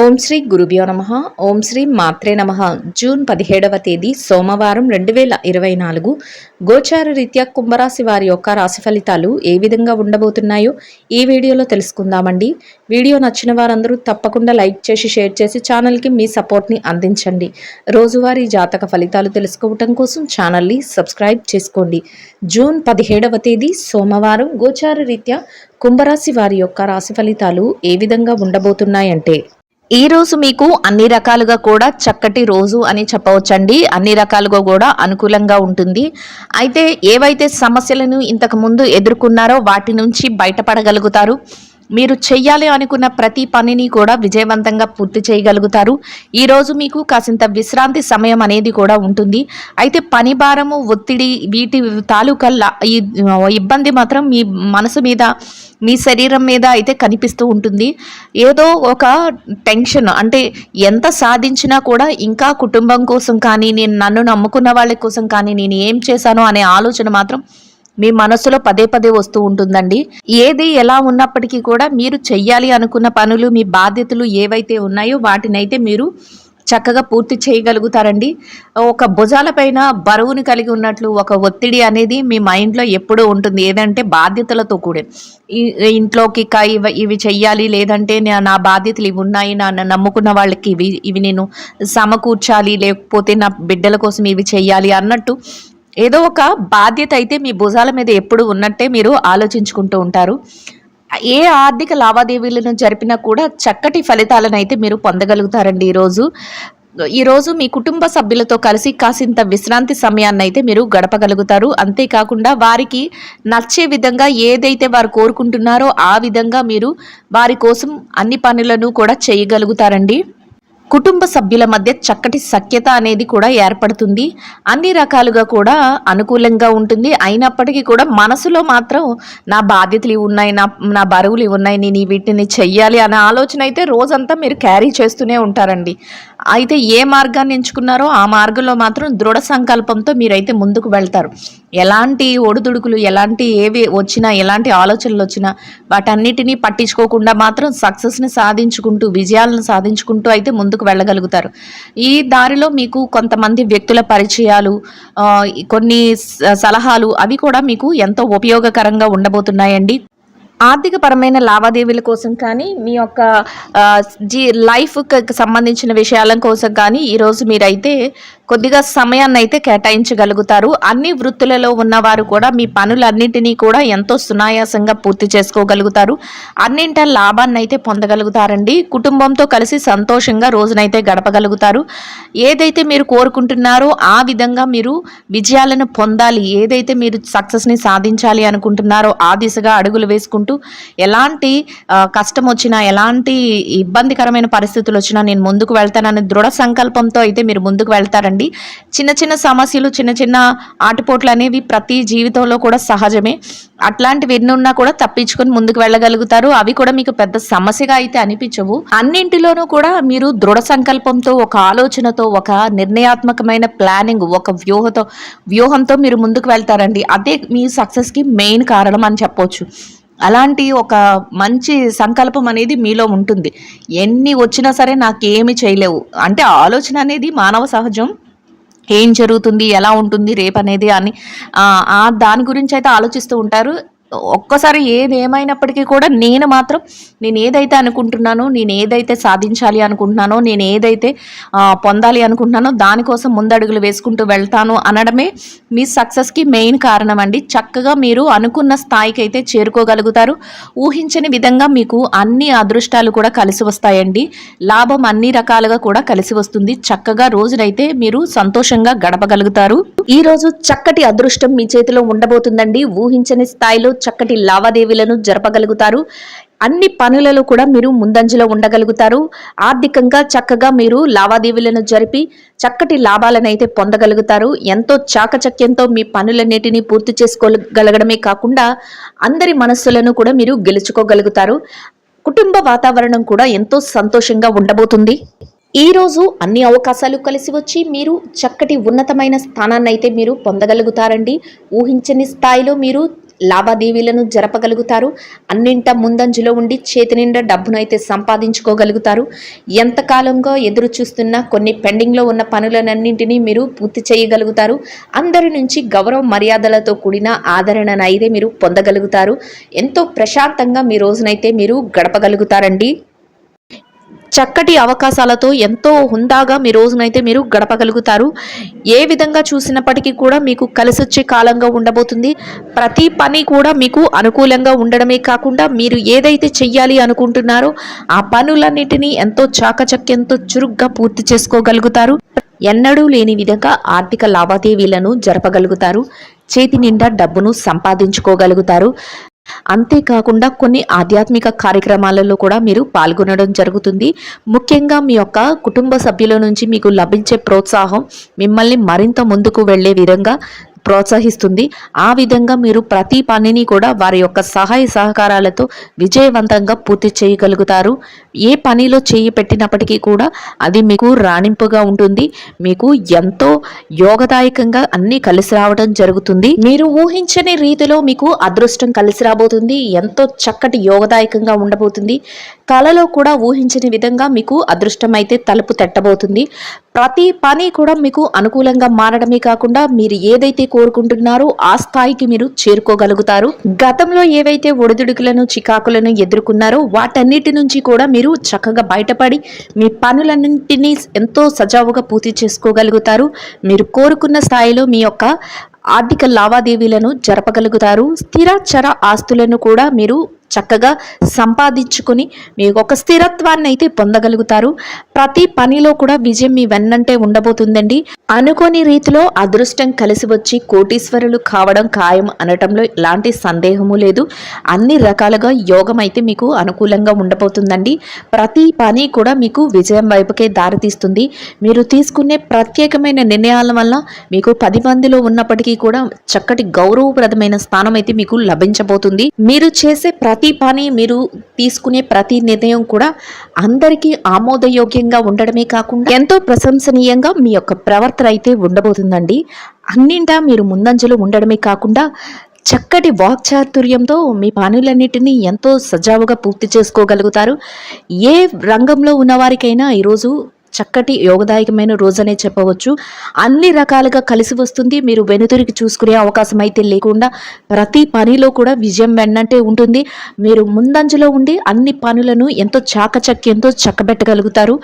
ఓం శ్రీ గురుభ్యో నమః. ఓం శ్రీ మాత్రే నమః. జూన్ 17వ తేదీ సోమవారం 2024 గోచార రీత్యా కుంభరాశి వారి యొక్క రాశి ఫలితాలు ఏ విధంగా ఉండబోతున్నాయో ఈ వీడియోలో తెలుసుకుందామండి. వీడియో నచ్చిన వారందరూ తప్పకుండా లైక్ చేసి షేర్ చేసి ఛానల్కి మీ సపోర్ట్ని అందించండి. రోజువారీ జాతక ఫలితాలు తెలుసుకోవటం కోసం ఛానల్ని సబ్స్క్రైబ్ చేసుకోండి. జూన్ 17వ తేదీ సోమవారం గోచార రీత్యా కుంభరాశి వారి యొక్క రాశి ఫలితాలు ఏ విధంగా ఉండబోతున్నాయంటే, ఈ రోజు మీకు అన్ని రకాలుగా కూడా చక్కటి రోజు అని చెప్పవచ్చండి. అన్ని రకాలుగా కూడా అనుకూలంగా ఉంటుంది. అయితే ఏవైతే సమస్యలను ఇంతకు ముందు ఎదుర్కొన్నారో వాటి నుంచి బయటపడగలుగుతారు. మీరు చెయ్యాలి అనుకున్న ప్రతి పనిని కూడా విజయవంతంగా పూర్తి చేయగలుగుతారు. ఈరోజు మీకు కాసింత విశ్రాంతి సమయం అనేది కూడా ఉంటుంది. అయితే పని భారము, ఒత్తిడి వీటి తాలూకా ఇబ్బంది మాత్రం మీ మనసు మీద, మీ శరీరం మీద అయితే కనిపిస్తూ ఉంటుంది. ఏదో ఒక టెన్షన్, అంటే ఎంత సాధించినా కూడా ఇంకా కుటుంబం కోసం కానీ, నేను నన్ను నమ్ముకున్న వాళ్ళ కోసం కానీ నేను ఏం చేశాను అనే ఆలోచన మాత్రం మీ మనసులో పదే పదే వస్తూ ఉంటుందండి. ఏది ఎలా ఉన్నప్పటికీ కూడా మీరు చెయ్యాలి అనుకున్న పనులు, మీ బాధ్యతలు ఏవైతే ఉన్నాయో వాటినైతే మీరు చక్కగా పూర్తి చేయగలుగుతారండి. ఒక భుజాలపైన బరువుని కలిగి ఉన్నట్లు ఒక ఒత్తిడి అనేది మీ మైండ్లో ఎప్పుడూ ఉంటుంది. ఏదంటే బాధ్యతలతో కూడి ఇంట్లోకి ఇవి చెయ్యాలి, లేదంటే నా బాధ్యతలు ఇవి ఉన్నాయి, నన్ను నమ్ముకున్న వాళ్ళకి ఇవి నేను సమకూర్చాలి, లేకపోతే నా బిడ్డల కోసం ఇవి చెయ్యాలి అన్నట్టు ఏదో ఒక బాధ్యత అయితే మీ భుజాల మీద ఎప్పుడు ఉన్నట్టే మీరు ఆలోచించుకుంటూ ఉంటారు. ఏ ఆర్థిక లావాదేవీలను జరిపినా కూడా చక్కటి ఫలితాలను అయితే మీరు పొందగలుగుతారండి. ఈరోజు మీ కుటుంబ సభ్యులతో కలిసి కాసింత విశ్రాంతి సమయాన్ని అయితే మీరు గడపగలుగుతారు. అంతేకాకుండా వారికి నచ్చే విధంగా ఏదైతే వారు కోరుకుంటున్నారో ఆ విధంగా మీరు వారి కోసం అన్ని పనులను కూడా చేయగలుగుతారండి. కుటుంబ సభ్యుల మధ్య చక్కటి సఖ్యత అనేది కూడా ఏర్పడుతుంది. అన్ని రకాలుగా కూడా అనుకూలంగా ఉంటుంది. అయినప్పటికీ కూడా మనసులో మాత్రం నా బాధ్యతలు ఇవి ఉన్నాయి, నా బరువులు ఇవి ఉన్నాయి, నేను వీటిని చెయ్యాలి అనే ఆలోచన అయితే రోజంతా మీరు క్యారీ చేస్తూనే ఉంటారండి. అయితే ఏ మార్గాన్ని ఎంచుకున్నారో ఆ మార్గంలో మాత్రం దృఢ సంకల్పంతో మీరైతే ముందుకు వెళ్తారు. ఎలాంటి ఒడిదుడుకులు, ఏవి వచ్చినా, ఎలాంటి ఆలోచనలు వచ్చినా వాటన్నిటినీ పట్టించుకోకుండా మాత్రం సక్సెస్ని సాధించుకుంటూ, విజయాలను సాధించుకుంటూ అయితే ముందుకు వెళ్ళగలుగుతారు. ఈ దారిలో మీకు కొంతమంది వ్యక్తుల పరిచయాలు, కొన్ని సలహాలు అవి కూడా మీకు ఎంతో ఉపయోగకరంగా ఉండబోతున్నాయండి. ఆర్థిక పరమైన లావాదేవీల కోసం కానీ, మీ యొక్క లైఫ్కి సంబంధించిన విషయాల కోసం కానీ ఈరోజు మీరైతే కొద్దిగా సమయాన్ని అయితే కేటాయించగలుగుతారు. అన్ని వృత్తులలో ఉన్నవారు కూడా మీ పనులన్నింటినీ కూడా ఎంతో సునాయాసంగా పూర్తి చేసుకోగలుగుతారు. అన్నింట లాభాన్ని అయితే పొందగలుగుతారండి. కుటుంబంతో కలిసి సంతోషంగా రోజునైతే గడపగలుగుతారు. ఏదైతే మీరు కోరుకుంటున్నారో ఆ విధంగా మీరు విజయాలను పొందాలి, ఏదైతే మీరు సక్సెస్ని సాధించాలి అనుకుంటున్నారో ఆ దిశగా అడుగులు వేసుకుంటూ, ఎలాంటి కష్టం వచ్చినా, ఎలాంటి ఇబ్బందికరమైన పరిస్థితులు వచ్చినా నేను ముందుకు వెళ్తానని దృఢ సంకల్పంతో అయితే మీరు ముందుకు వెళ్తారండి. చిన్న చిన్న సమస్యలు, చిన్న చిన్న ఆటుపోట్లు అనేవి ప్రతి జీవితంలో కూడా సహజమే. అట్లాంటివి ఎన్ని ఉన్నా కూడా తప్పించుకొని ముందుకు వెళ్ళగలుగుతారు. అవి కూడా మీకు పెద్ద సమస్యగా అయితే అనిపించవు. అన్నింటిలోనూ కూడా మీరు దృఢ సంకల్పంతో, ఒక ఆలోచనతో, ఒక నిర్ణయాత్మకమైన ప్లానింగ్, ఒక వ్యూహంతో మీరు ముందుకు వెళ్తారండి. అదే మీ సక్సెస్కి మెయిన్ కారణం అని చెప్పొచ్చు. అలాంటి ఒక మంచి సంకల్పం అనేది మీలో ఉంటుంది. ఎన్ని వచ్చినా సరే నాకేమి చేయలేవు అంటే ఆలోచన అనేది మానవ సహజం. ఏం జరుగుతుంది, ఎలా ఉంటుంది రేపు అనేది అని దాని గురించి అయితే ఆలోచిస్తూ ఉంటారు. ఒక్కసారి ఏమైనప్పటికీ కూడా నేను ఏదైతే అనుకుంటున్నానో, నేను ఏదైతే సాధించాలి అనుకుంటున్నానో, నేను ఏదైతే పొందాలి అనుకుంటున్నానో దానికోసం ముందడుగులు వేసుకుంటూ వెళ్తాను అనడమే మీ సక్సెస్కి మెయిన్ కారణం అండి. చక్కగా మీరు అనుకున్న స్థాయికి అయితే చేరుకోగలుగుతారు. ఊహించని విధంగా మీకు అన్ని అదృష్టాలు కూడా కలిసి వస్తాయండి. లాభం అన్ని రకాలుగా కూడా కలిసి వస్తుంది. చక్కగా రోజునైతే మీరు సంతోషంగా గడపగలుగుతారు. ఈ రోజు చక్కటి అదృష్టం మీ చేతిలో ఉండబోతుందండి. ఊహించని స్థాయిలో చక్కటి లావాదేవీలను జరపగలుగుతారు. అన్ని పనులలో కూడా మీరు ముందంజలో ఉండగలుగుతారు. ఆర్థికంగా చక్కగా మీరు లావాదేవీలను జరిపి చక్కటి లాభాలను అయితే పొందగలుగుతారు. ఎంతో చాకచక్యంతో మీ పనులన్నిటినీ పూర్తి చేసుకోగలగడమే కాకుండా అందరి మనస్సులను కూడా మీరు గెలుచుకోగలుగుతారు. కుటుంబ వాతావరణం కూడా ఎంతో సంతోషంగా ఉండబోతుంది. ఈ రోజు అన్ని అవకాశాలు కలిసి వచ్చి మీరు చక్కటి ఉన్నతమైన స్థానాన్ని అయితే మీరు పొందగలుగుతారండి. ఊహించని స్థాయిలో మీరు లావాదేవీలను జరపగలుగుతారు. అన్నింట ముందంజలో ఉండి చేతి నిండా డబ్బునైతే సంపాదించుకోగలుగుతారు. ఎంతకాలంగా ఎదురు చూస్తున్న కొన్ని పెండింగ్లో ఉన్న పనులన్నింటినీ మీరు పూర్తి చేయగలుగుతారు. అందరి నుంచి గౌరవ మర్యాదలతో కూడిన ఆదరణనైతే మీరు పొందగలుగుతారు. ఎంతో ప్రశాంతంగా మీ రోజునైతే మీరు గడపగలుగుతారండి. చక్కటి అవకాశాలతో ఎంతో హుందాగా మీ రోజునైతే మీరు గడపగలుగుతారు. ఏ విధంగా చూసినప్పటికీ కూడా మీకు కలిసొచ్చే కాలంగా ఉండబోతుంది. ప్రతి పని కూడా మీకు అనుకూలంగా ఉండడమే కాకుండా మీరు ఏదైతే చెయ్యాలి అనుకుంటున్నారో ఆ పనులన్నిటినీ ఎంతో చాకచక్యంతో చురుగ్గా పూర్తి చేసుకోగలుగుతారు. ఎన్నడూ లేని విధంగా ఆర్థిక లావాదేవీలను జరపగలుగుతారు. చేతి నిండా డబ్బును సంపాదించుకోగలుగుతారు. అంతేకాకుండా కొన్ని ఆధ్యాత్మిక కార్యక్రమాలలో కూడా మీరు పాల్గొనడం జరుగుతుంది. ముఖ్యంగా మీ యొక్క కుటుంబ సభ్యుల నుంచి మీకు లభించే ప్రోత్సాహం మిమ్మల్ని మరింత ముందుకు వెళ్ళే విధంగా ప్రోత్సహిస్తుంది. ఆ విధంగా మీరు ప్రతి పనిని కూడా వారి యొక్క సహాయ సహకారాలతో విజయవంతంగా పూర్తి చేయగలుగుతారు. ఏ పనిలో చేయి పెట్టినప్పటికీ కూడా అది మీకు రాణింపుగా ఉంటుంది. మీకు ఎంతో యోగదాయకంగా అన్ని కలిసి రావడం జరుగుతుంది. మీరు ఊహించని రీతిలో మీకు అదృష్టం కలిసి రాబోతుంది. ఎంతో చక్కటి యోగదాయకంగా ఉండబోతుంది. కలలో కూడా ఊహించని విధంగా మీకు అదృష్టం అయితే తలుపు తట్టబోతుంది. ప్రతి పని కూడా మీకు అనుకూలంగా మారడమే కాకుండా మీరు ఏదైతే కోరుకుంటున్నారో ఆ స్థాయికి మీరు చేరుకోగలుగుతారు. గతంలో ఏవైతే ఒడిదుడుకులను చికాకులను ఎదుర్కొన్నారో వాటన్నిటి నుంచి కూడా మీరు చక్కగా బయటపడి మీ పనులన్నింటినీ ఎంతో సజావుగా పూర్తి చేసుకోగలుగుతారు. మీరు కోరుకున్న స్థాయిలో మీ యొక్క ఆర్థిక లావాదేవీలను జరపగలుగుతారు. స్థిర చర ఆస్తులను కూడా మీరు చక్కగా సంపాదించుకుని మీకు ఒక స్థిరత్వాన్ని అయితే పొందగలుగుతారు. ప్రతి పనిలో కూడా విజయం మీ వెన్నంటే ఉండబోతుందండి. అనుకోని రీతిలో అదృష్టం కలిసి వచ్చి కోటీశ్వరులు కావడం ఖాయం అనటంలో ఎలాంటి సందేహము లేదు. అన్ని రకాలుగా యోగం అయితే మీకు అనుకూలంగా ఉండబోతుందండి. ప్రతి పని కూడా మీకు విజయం వైపుకే దారితీస్తుంది. మీరు తీసుకునే ప్రత్యేకమైన నిర్ణయాల వల్ల మీకు 10 మందిలో ఉన్నప్పటికీ కూడా చక్కటి గౌరవప్రదమైన స్థానం అయితే మీకు లభించబోతుంది. మీరు చేసే ప్రతి పని మీరు తీసుకునే ప్రతి నిర్ణయం కూడా అందరికీ ఆమోదయోగ్యంగా ఉండడమే కాకుండా ఎంతో ప్రశంసనీయంగా మీ యొక్క ప్రవర్తన అయితే ఉండబోతుందండి. అన్నింటా మీరు ముందంజలో ఉండడమే కాకుండా చక్కటి వాక్చాతుర్యంతో మీ పనులన్నిటినీ ఎంతో సజావుగా పూర్తి చేసుకోగలుగుతారు. ఏ రంగంలో ఉన్నవారికైనా ఈరోజు చక్కటి యోగదాయకమైన రోజనే చెప్పవచ్చు. అన్ని రకాలుగా కలిసి వస్తుంది. మీరు వెనుతిరిగి చూసుకునే అవకాశం అయితే లేకుండా ప్రతి పనిలో కూడా విజయం వెన్నంటే ఉంటుంది. మీరు ముందంజలో ఉండి అన్ని పనులను ఎంతో చాకచక్యంతో చక్కబెట్టగలుగుతారు.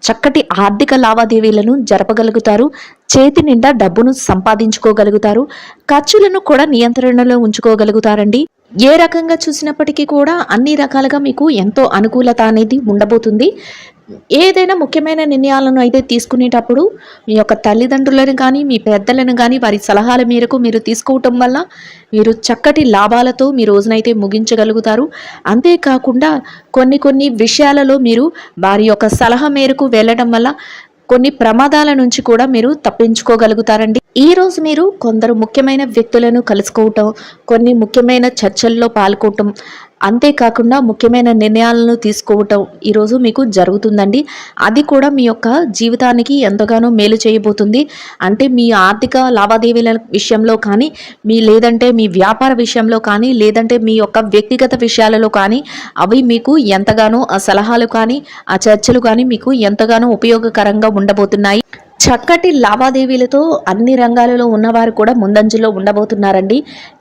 చక్కటి ఆర్థిక లావాదేవీలను జరపగలుగుతారు. చేతి నిండా డబ్బును సంపాదించుకోగలుగుతారు. ఖర్చులను కూడా నియంత్రణలో ఉంచుకోగలుగుతారండి. ఏ రకంగా చూసినప్పటికీ కూడా అన్ని రకాలుగా మీకు ఎంతో అనుకూలత అనేది ఉండబోతుంది. ఏదైనా ముఖ్యమైన నిర్ణయాలను అయితే తీసుకునేటప్పుడు మీ యొక్క తల్లిదండ్రులను కానీ మీ పెద్దలను కానీ వారి సలహాల మేరకు మీరు తీసుకోవటం వల్ల మీరు చక్కటి లాభాలతో మీ రోజునైతే ముగించగలుగుతారు. అంతేకాకుండా కొన్ని విషయాలలో మీరు వారి యొక్క సలహా మేరకు వెళ్ళడం వల్ల కొన్ని ప్రమాదాల నుంచి కూడా మీరు తప్పించుకోగలుగుతారండి. ఈ రోజు మీరు కొందరు ముఖ్యమైన వ్యక్తులను కలుసుకోవటం, కొన్ని ముఖ్యమైన చర్చల్లో పాల్గొనటం, అంతేకాకుండా ముఖ్యమైన నిర్ణయాలను తీసుకోవటం ఈరోజు మీకు జరుగుతుందండి. అది కూడా మీ యొక్క జీవితానికి ఎంతగానో మేలు చేయబోతుంది. అంటే మీ ఆర్థిక లావాదేవీల విషయంలో కానీ, లేదంటే మీ వ్యాపార విషయంలో కానీ, లేదంటే మీ యొక్క వ్యక్తిగత విషయాలలో కానీ అవి మీకు ఎంతగానో ఆ సలహాలు కానీ ఆ చర్చలు కానీ మీకు ఎంతగానో ఉపయోగకరంగా ఉండబోతున్నాయి. చక్కటి లావాదేవీలతో అన్ని రంగాలలో ఉన్నవారు కూడా ముందంజలో ఉండబోతున్నారండి.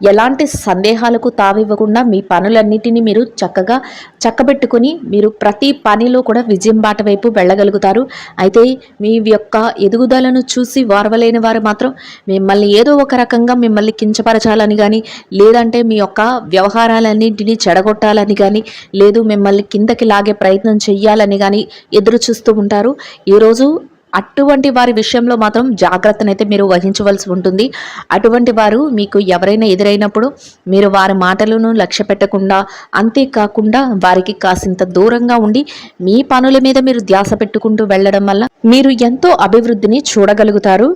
ఎలాంటి సందేహాలకు తావివ్వకుండా మీ పనులన్నిటినీ మీరు చక్కగా చక్కబెట్టుకుని మీరు ప్రతి పనిలో కూడా విజయం బాట వైపు వెళ్ళగలుగుతారు. అయితే మీ యొక్క ఎదుగుదలను చూసి వారవలేని వారు మాత్రం మిమ్మల్ని ఏదో ఒక రకంగా మిమ్మల్ని కించపరచాలని కానీ, లేదంటే మీ యొక్క వ్యవహారాలన్నింటినీ చెడగొట్టాలని కానీ, లేదు మిమ్మల్ని కిందకి లాగే ప్రయత్నం చెయ్యాలని కానీ ఎదురు చూస్తూ ఉంటారు. ఈరోజు అటువంటి వారి విషయంలో మాత్రం జాగ్రత్తనైతే మీరు వహించవలసి ఉంటుంది. అటువంటి వారు మీకు ఎవరైనా ఎదురైనప్పుడు మీరు వారి మాటలను లక్ష్య పెట్టకుండా, అంతేకాకుండా వారికి కాసింత దూరంగా ఉండి మీ పనుల మీద మీరు ధ్యాస పెట్టుకుంటూ వెళ్ళడం వల్ల మీరు ఎంతో అభివృద్ధిని చూడగలుగుతారు.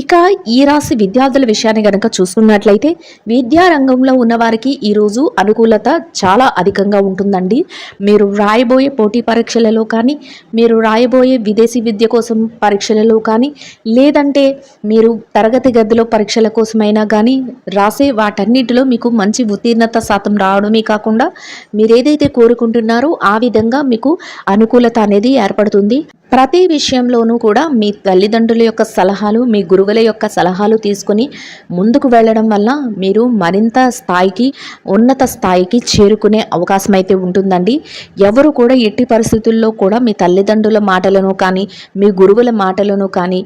ఇక ఈ రాశి విద్యార్థుల విషయాన్ని గనక చూసుకున్నట్లయితే విద్యా రంగంలో ఉన్నవారికి ఈరోజు అనుకూలత చాలా అధికంగా ఉంటుందండి. మీరు రాయబోయే పోటీ పరీక్షలలో కానీ, మీరు రాయబోయే విదేశీ విద్య కోసం పరీక్షలలో కానీ, లేదంటే మీరు తరగతి గదిలో పరీక్షల కోసమైనా కానీ రాసే వాటన్నిటిలో మీకు మంచి ఉత్తీర్ణత శాతం రావడమే కాకుండా మీరు ఏదైతే కోరుకుంటున్నారో ఆ విధంగా మీకు అనుకూలత అనేది ఏర్పడుతుంది. ప్రతి విషయంలోనూ కూడా మీ తల్లిదండ్రుల యొక్క సలహాలు, మీ గురువుల యొక్క సలహాలు తీసుకొని ముందుకు వెళ్ళడం వల్ల మీరు మరింత స్థాయికి, ఉన్నత స్థాయికి చేరుకునే అవకాశం అయితే ఉంటుందండి. ఎవరు కూడా ఎట్టి పరిస్థితుల్లో కూడా మీ తల్లిదండ్రుల మాటలను కానీ, మీ గురువుల మాటలను కానీ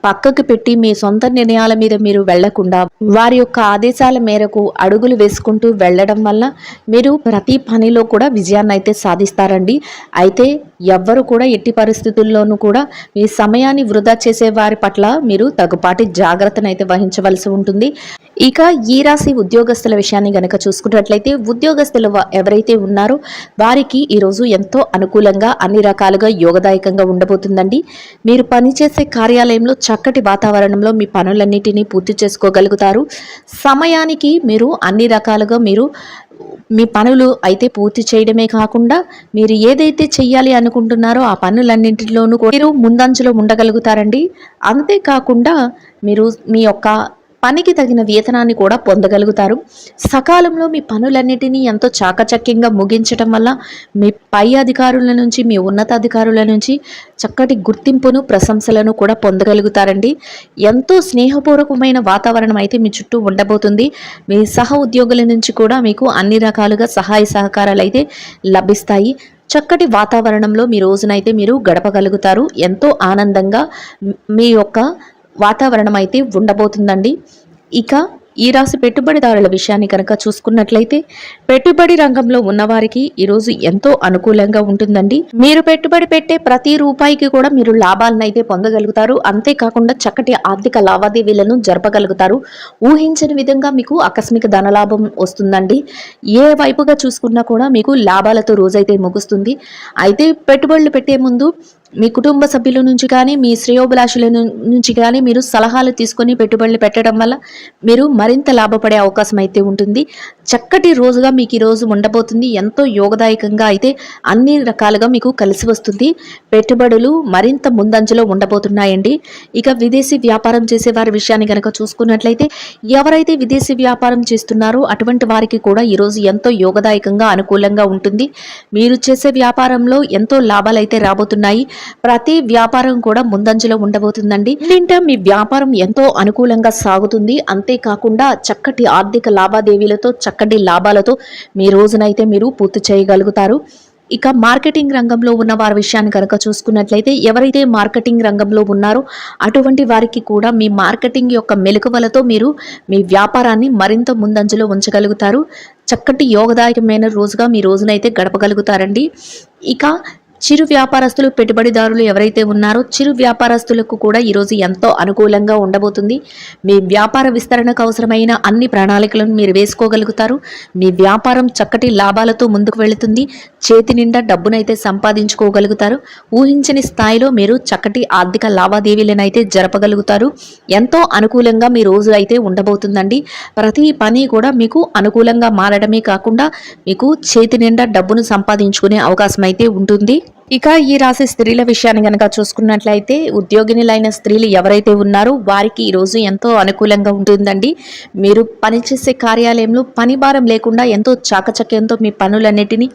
పక్కకు పెట్టి మీ సొంత నిర్ణయాల మీద మీరు వెళ్లకుండా వారి యొక్క ఆదేశాల మేరకు అడుగులు వేసుకుంటూ వెళ్ళడం వల్ల మీరు ప్రతి పనిలో కూడా విజయాన్ని అయితే సాధిస్తారండి. అయితే ఎవ్వరు కూడా ఎట్టి పరిస్థితుల్లోనూ కూడా మీ సమయాన్ని వృధా చేసే వారి పట్ల మీరు తగుపాటి జాగ్రత్తను అయితే వహించవలసి ఉంటుంది. ఇక ఈ రాశి ఉద్యోగస్తుల విషయాన్ని గనక చూసుకున్నట్లయితే ఉద్యోగస్తులు ఎవరైతే ఉన్నారో వారికి ఈరోజు ఎంతో అనుకూలంగా అన్ని రకాలుగా యోగదాయకంగా ఉండబోతుందండి. మీరు పనిచేసే కార్యాలయంలో చక్కటి వాతావరణంలో మీ పనులన్నిటినీ పూర్తి చేసుకోగలుగుతారు. సమయానికి మీరు అన్ని రకాలుగా మీ పనులు అయితే పూర్తి చేయడమే కాకుండా మీరు ఏదైతే చెయ్యాలి అనుకుంటున్నారో ఆ పనులన్నింటిలోనూ మీరు ముందంజలో ఉండగలుగుతారండి. అంతేకాకుండా మీరు మీ యొక్క పనికి తగిన వేతనాన్ని కూడా పొందగలుగుతారు. సకాలంలో మీ పనులన్నిటినీ ఎంతో చాకచక్యంగా ముగించడం వల్ల మీ పై అధికారుల నుంచి, మీ ఉన్నతాధికారుల నుంచి చక్కటి గుర్తింపును, ప్రశంసలను కూడా పొందగలుగుతారండి. ఎంతో స్నేహపూర్వకమైన వాతావరణం అయితే మీ చుట్టూ ఉండబోతుంది. మీ సహ ఉద్యోగుల నుంచి కూడా మీకు అన్ని రకాలుగా సహాయ సహకారాలు అయితే లభిస్తాయి. చక్కటి వాతావరణంలో మీ రోజునైతే మీరు గడపగలుగుతారు. ఎంతో ఆనందంగా మీ యొక్క వాతావరణం అయితే ఉండబోతుందండి. ఇక ఈ రాశి పెట్టుబడిదారుల విషయాన్ని కనుక చూసుకున్నట్లయితే పెట్టుబడి రంగంలో ఉన్నవారికి ఈరోజు ఎంతో అనుకూలంగా ఉంటుందండి. మీరు పెట్టుబడి పెట్టే ప్రతి రూపాయికి కూడా మీరు లాభాలను అయితే పొందగలుగుతారు. అంతేకాకుండా చక్కటి ఆర్థిక లావాదేవీలను జరపగలుగుతారు. ఊహించని విధంగా మీకు ఆకస్మిక ధనలాభం వస్తుందండి. ఏ వైపుగా చూసుకున్నా కూడా మీకు లాభాలతో రోజైతే ముగుస్తుంది. అయితే పెట్టుబడులు పెట్టే ముందు మీ కుటుంబ సభ్యుల నుంచి కానీ, మీ శ్రేయోభిలాషుల నుంచి కానీ మీరు సలహాలు తీసుకొని పెట్టుబడులు పెట్టడం వల్ల మీరు మరింత లాభపడే అవకాశం అయితే ఉంటుంది. చక్కటి రోజుగా మీకు ఈ రోజు ఉండబోతుంది. ఎంతో యోగదాయకంగా అయితే అన్ని రకాలుగా మీకు కలిసి వస్తుంది. పెట్టుబడులు మరింత ముందంజలో ఉండబోతున్నాయండి. ఇక విదేశీ వ్యాపారం చేసే వారి విషయాన్ని కనుక చూసుకున్నట్లయితే ఎవరైతే విదేశీ వ్యాపారం చేస్తున్నారో అటువంటి వారికి కూడా ఈరోజు ఎంతో యోగదాయకంగా, అనుకూలంగా ఉంటుంది. మీరు చేసే వ్యాపారంలో ఎంతో లాభాలు అయితే రాబోతున్నాయి. ప్రతి వ్యాపారం కూడా ముందంజలో ఉండబోతుందండి. దీంట్లో మీ వ్యాపారం ఎంతో అనుకూలంగా సాగుతుంది. అంతేకాకుండా చక్కటి ఆర్థిక లావాదేవీలతో, చక్కటి లాభాలతో మీ రోజునైతే మీరు పూర్తి చేయగలుగుతారు. ఇక మార్కెటింగ్ రంగంలో ఉన్న వారి విషయాన్ని కనుక చూసుకున్నట్లయితే ఎవరైతే మార్కెటింగ్ రంగంలో ఉన్నారో అటువంటి వారికి కూడా మీ మార్కెటింగ్ యొక్క మెలకువలతో మీరు మీ వ్యాపారాన్ని మరింత ముందంజలో ఉంచగలుగుతారు. చక్కటి యోగదాయకమైన రోజుగా మీ రోజునైతే గడపగలుగుతారండి. ఇక చిరు వ్యాపారస్తులు, పెట్టుబడిదారులు ఎవరైతే ఉన్నారో చిరు వ్యాపారస్తులకు కూడా ఈరోజు ఎంతో అనుకూలంగా ఉండబోతుంది. మీ వ్యాపార విస్తరణకు అవసరమైన అన్ని ప్రణాళికలను మీరు వేసుకోగలుగుతారు. మీ వ్యాపారం చక్కటి లాభాలతో ముందుకు వెళుతుంది. చేతి నిండా డబ్బునైతే సంపాదించుకోగలుగుతారు. ఊహించని స్థాయిలో మీరు చక్కటి ఆర్థిక లావాదేవీలను అయితే జరపగలుగుతారు. ఎంతో అనుకూలంగా మీ రోజు అయితే ఉండబోతుందండి. ప్రతి పని కూడా మీకు అనుకూలంగా మారడమే కాకుండా మీకు చేతి నిండా డబ్బును సంపాదించుకునే అవకాశం అయితే ఉంటుంది. ఇక ఈ రాశి స్త్రీల విషయాన్ని కనుక చూసుకున్నట్లయితే ఉద్యోగినులైన స్త్రీలు ఎవరైతే ఉన్నారో వారికి ఈరోజు ఎంతో అనుకూలంగా ఉంటుందండి. మీరు పనిచేసే కార్యాలయంలో పని భారం లేకుండా ఎంతో చాకచక్యంతో మీ పనులన్నిటినీ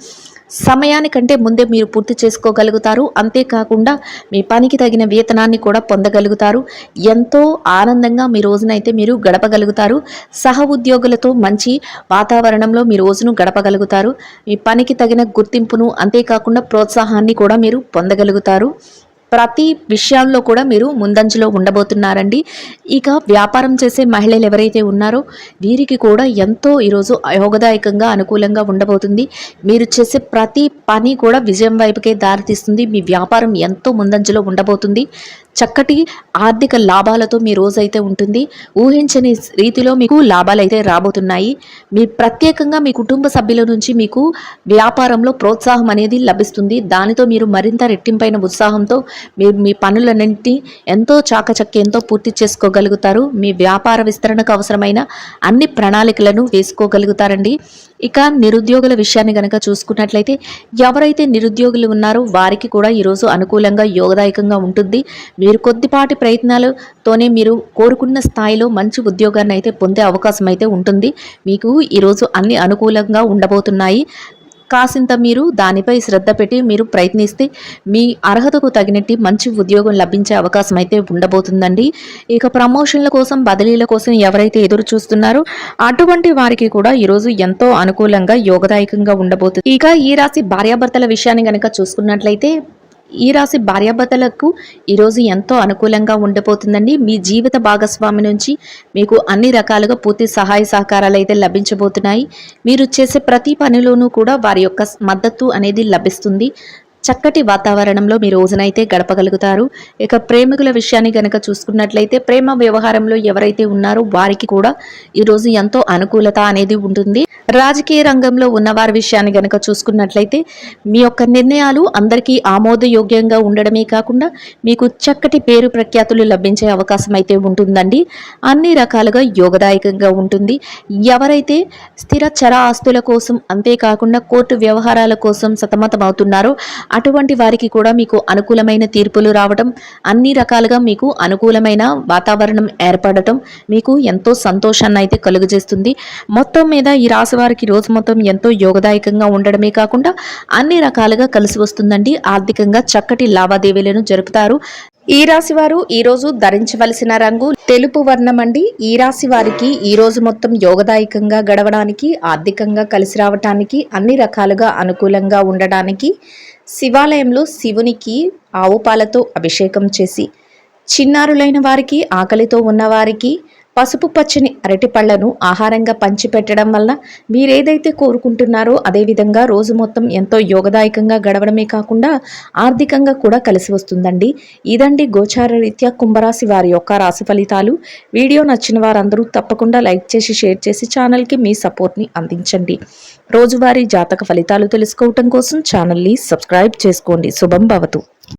సమయానికంటే ముందే మీరు పూర్తి చేసుకోగలుగుతారు. అంతేకాకుండా మీ పనికి తగిన వేతనాన్ని కూడా పొందగలుగుతారు. ఎంతో ఆనందంగా మీ రోజునైతే మీరు గడపగలుగుతారు. సహ ఉద్యోగులతో మంచి వాతావరణంలో మీ రోజును గడపగలుగుతారు. మీ పనికి తగిన గుర్తింపును, అంతేకాకుండా ప్రోత్సాహాన్ని కూడా మీరు పొందగలుగుతారు. ప్రతి విషయాల్లో కూడా మీరు ముందంజలో ఉండబోతున్నారండి. ఇక వ్యాపారం చేసే మహిళలు ఎవరైతే ఉన్నారో వీరికి కూడా ఎంతో ఈరోజు యోగదాయకంగా, అనుకూలంగా ఉండబోతుంది. మీరు చేసే ప్రతి పని కూడా విజయం వైపుకే దారితీస్తుంది. మీ వ్యాపారం ఎంతో ముందంజలో ఉండబోతుంది. చక్కటి ఆర్థిక లాభాలతో మీ రోజైతే ఉంటుంది. ఊహించని రీతిలో మీకు లాభాలు అయితే రాబోతున్నాయి. మీ ప్రత్యేకంగా మీ కుటుంబ సభ్యుల నుంచి మీకు వ్యాపారంలో ప్రోత్సాహం అనేది లభిస్తుంది. దానితో మీరు మరింత రెట్టింపైన ఉత్సాహంతో మీరు మీ పనులన్నింటినీ ఎంతో చాకచక్యంతో పూర్తి చేసుకోగలుగుతారు. మీ వ్యాపార విస్తరణకు అవసరమైన అన్ని ప్రణాళికలను వేసుకోగలుగుతారండి. ఇక నిరుద్యోగుల విషయాన్ని గనక చూసుకున్నట్లయితే ఎవరైతే నిరుద్యోగులు ఉన్నారో వారికి కూడా ఈరోజు అనుకూలంగా యోగదాయకంగా ఉంటుంది. మీరు కొద్దిపాటి ప్రయత్నాలతోనే మీరు కోరుకున్న స్థాయిలో మంచి ఉద్యోగాన్ని అయితే పొందే అవకాశం అయితే ఉంటుంది. మీకు ఈరోజు అన్ని అనుకూలంగా ఉండబోతున్నాయి. కాసింత మీరు దానిపై శ్రద్ధ పెట్టి మీరు ప్రయత్నిస్తే మీ అర్హతకు తగినట్టు మంచి ఉద్యోగం లభించే అవకాశం అయితే ఉండబోతుందండి. ఇక ప్రమోషన్ల కోసం బదిలీల కోసం ఎవరైతే ఎదురు చూస్తున్నారో అటువంటి వారికి కూడా ఈరోజు ఎంతో అనుకూలంగా యోగదాయకంగా ఉండబోతుంది. ఇక ఈ రాశి భార్యాభర్తల విషయాన్ని గనక చూసుకున్నట్లయితే ఈ రాశి భార్యాభర్తలకు ఈరోజు ఎంతో అనుకూలంగా ఉండబోతుందండి. మీ జీవిత భాగస్వామి నుంచి మీకు అన్ని రకాలుగా పూర్తి సహాయ సహకారాలు అయితే లభించబోతున్నాయి. మీరు చేసే ప్రతి పనిలోనూ కూడా వారి యొక్క మద్దతు అనేది లభిస్తుంది. చక్కటి వాతావరణంలో మీ రోజునైతే గడపగలుగుతారు. ఇక ప్రేమికుల విషయాన్ని గనక చూసుకున్నట్లయితే ప్రేమ వ్యవహారంలో ఎవరైతే ఉన్నారో వారికి కూడా ఈరోజు ఎంతో అనుకూలత అనేది ఉంటుంది. రాజకీయ రంగంలో ఉన్నవారి విషయాన్ని గనక చూసుకున్నట్లయితే మీ యొక్క నిర్ణయాలు అందరికీ ఆమోదయోగ్యంగా ఉండడమే కాకుండా మీకు చక్కటి పేరు ప్రఖ్యాతులు లభించే అవకాశం అయితే ఉంటుందండి. అన్ని రకాలుగా యోగదాయకంగా ఉంటుంది. ఎవరైతే స్థిర చర ఆస్తుల కోసం అంతేకాకుండా కోర్టు వ్యవహారాల కోసం సతమతమవుతున్నారో అటువంటి వారికి కూడా మీకు అనుకూలమైన తీర్పులు రావడం, అన్ని రకాలుగా మీకు అనుకూలమైన వాతావరణం ఏర్పడటం మీకు ఎంతో సంతోషాన్ని అయితే కలుగజేస్తుంది. మొత్తం మీద ఈ రాశి వారికి రోజు మొత్తం ఎంతో యోగదాయకంగా ఉండడమే కాకుండా అన్ని రకాలుగా కలిసి వస్తుందండి. ఆర్థికంగా చక్కటి లావాదేవీలను జరుపుతారు. ఈ రాశి వారు ఈరోజు ధరించవలసిన రంగు తెలుపు వర్ణం అండి. ఈ రాశి వారికి ఈ రోజు మొత్తం యోగదాయకంగా గడవడానికి, ఆర్థికంగా కలిసి రావటానికి, అన్ని రకాలుగా అనుకూలంగా ఉండడానికి శివాలయంలో శివునికి ఆవు పాలతో అభిషేకం చేసి, చిన్నారులైన వారికి, ఆకలితో ఉన్నవారికి పసుపు పచ్చని అరటి పళ్లను ఆహారంగా పంచిపెట్టడం వల్ల మీరేదైతే కోరుకుంటున్నారో అదేవిధంగా రోజు మొత్తం ఎంతో యోగదాయకంగా గడవడమే కాకుండా ఆర్థికంగా కూడా కలిసి వస్తుందండి. ఇదండి గోచార రీత్యా కుంభరాశి వారి యొక్క రాశి ఫలితాలు. వీడియో నచ్చిన వారందరూ తప్పకుండా లైక్ చేసి షేర్ చేసి ఛానల్కి మీ సపోర్ట్ని అందించండి. రోజువారీ జాతక ఫలితాలు తెలుసుకోవటం కోసం ఛానల్ని సబ్స్క్రైబ్ చేసుకోండి. శుభం భవతు.